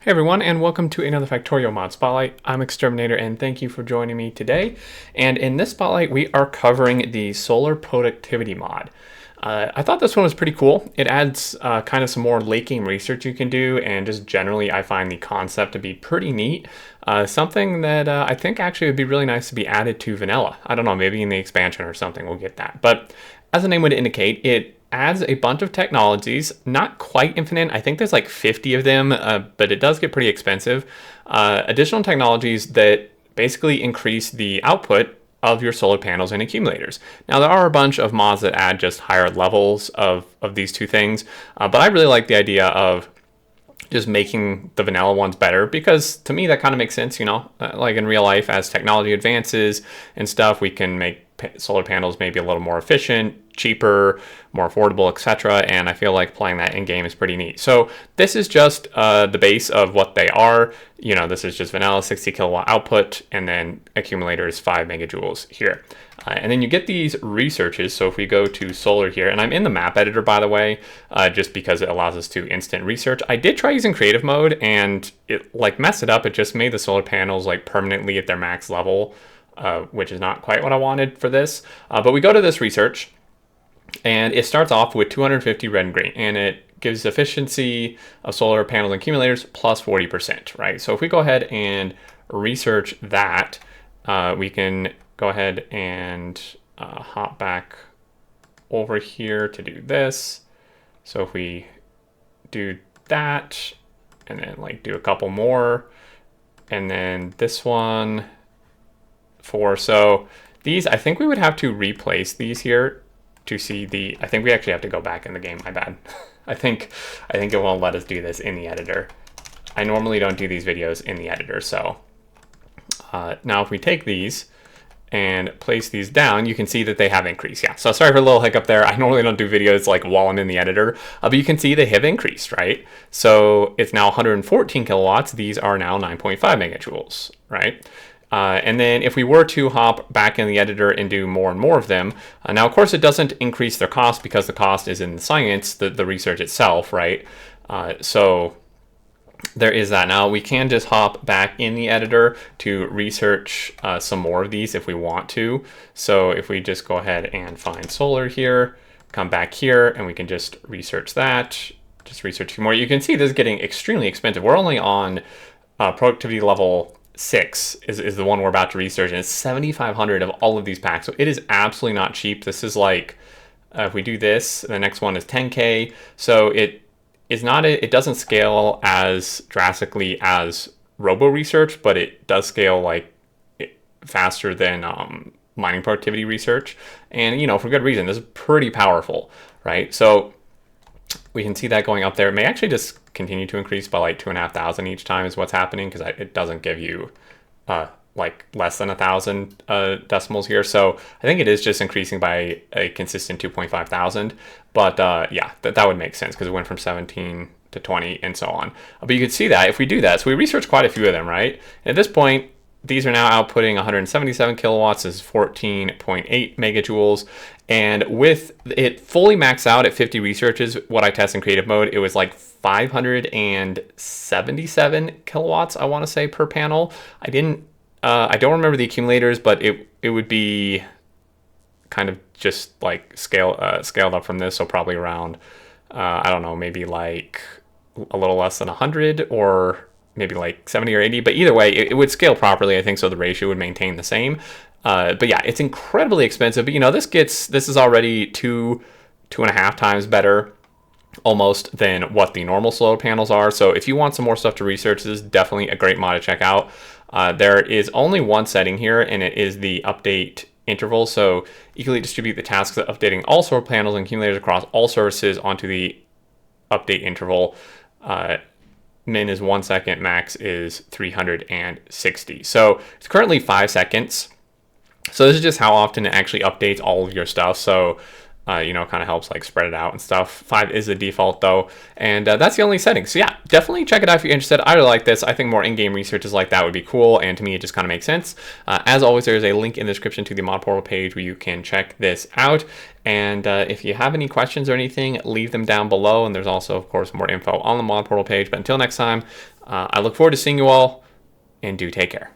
Hey everyone, and welcome to another Factorio mod spotlight. I'm Exterminator, and thank you for joining me today. And in this spotlight, we are covering the solar productivity mod. I thought this one was pretty cool. It adds kind of some more late game research you can do, and just generally, I find the concept to be pretty neat. Something that I think actually would be really nice to be added to vanilla. I don't know, maybe in the expansion or something, we'll get that. But as the name would indicate, it adds a bunch of technologies, not quite infinite. I think there's like 50 of them, but it does get pretty expensive. Additional technologies that basically increase the output of your solar panels and accumulators. Now, there are a bunch of mods that add just higher levels of these two things, but I really like the idea of just making the vanilla ones better, because to me that kind of makes sense, like in real life, as technology advances and stuff, we can make solar panels maybe a little more efficient, cheaper, more affordable, etc. And I feel like playing that in game is pretty neat. So this is just the base of what they are. This is just vanilla 60 kilowatt output, and then accumulators 5 megajoules here. And then you get these researches. So if we go to solar here, and I'm in the map editor, by the way, just because it allows us to instant research. I did try using creative mode, and it messed it up. It just made the solar panels permanently at their max level, which is not quite what I wanted for this. But we go to this research, and it starts off with 250 red and green, and it gives efficiency of solar panels and accumulators plus 40%, right? So if we go ahead and research that, we can go ahead and hop back over here to do this. So if we do that, and then do a couple more, and then this one, so these, I think we would have to replace these here to see I think we actually have to go back in the game, my bad. I think it won't let us do this in the editor. I normally don't do these videos in the editor, so now if we take these and place these down, you can see that they have increased. Yeah, so sorry for a little hiccup there. I normally don't do videos while I'm in the editor, but you can see they have increased, right? So it's now 114 kilowatts. These are now 9.5 megajoules, right? And then if we were to hop back in the editor and do more and more of them, now of course it doesn't increase their cost because the cost is in the science, the research itself, right? So there is that. Now we can just hop back in the editor to research some more of these if we want to. So if we just go ahead and find solar here, come back here, and we can just research that, just research two more. You can see this is getting extremely expensive. We're only on productivity level 6 is the one we're about to research, and it's 7,500 of all of these packs. So it is absolutely not cheap. This is if we do this, the next one is 10K. So it doesn't scale as drastically as robo research, but it does scale faster than mining productivity research. And for good reason. This is pretty powerful, right? So we can see that going up there. It may actually just continue to increase by 2,500 each time is what's happening, because it doesn't give you less than 1,000 decimals here. So I think it is just increasing by a consistent 2.5 thousand. But yeah, that would make sense, because it went from 17 to 20 and so on. But you can see that if we do that, so we researched quite a few of them, right? And at this point, these are now outputting 177 kilowatts. This is 14.8 megajoules. And with it fully maxed out at 50 researches, what I test in creative mode, it was 577 kilowatts, I want to say, per panel. I don't remember the accumulators, but it would be kind of just scaled up from this. So probably around, I don't know, maybe a little less than 100, or maybe 70 or 80, but either way, it would scale properly, I think, so the ratio would maintain the same. But yeah, it's incredibly expensive. But this is already 2.5 times better almost than what the normal solar panels are. So if you want some more stuff to research, this is definitely a great mod to check out. There is only one setting here, and it is the update interval. So equally distribute the tasks of updating all solar panels and accumulators across all services onto the update interval. Min is 1 second, max is 360. So it's currently 5 seconds. So this is just how often it actually updates all of your stuff. So You know, kind of helps like spread it out and stuff. 5 is the default though, and that's the only setting. So yeah, definitely check it out if you're interested. I really like this. I think more in-game researches like that would be cool, and to me it just kind of makes sense. As always, there's a link in the description to the mod portal page where you can check this out. And if you have any questions or anything, leave them down below. And there's also, of course, more info on the mod portal page. But until next time, I look forward to seeing you all, and do take care.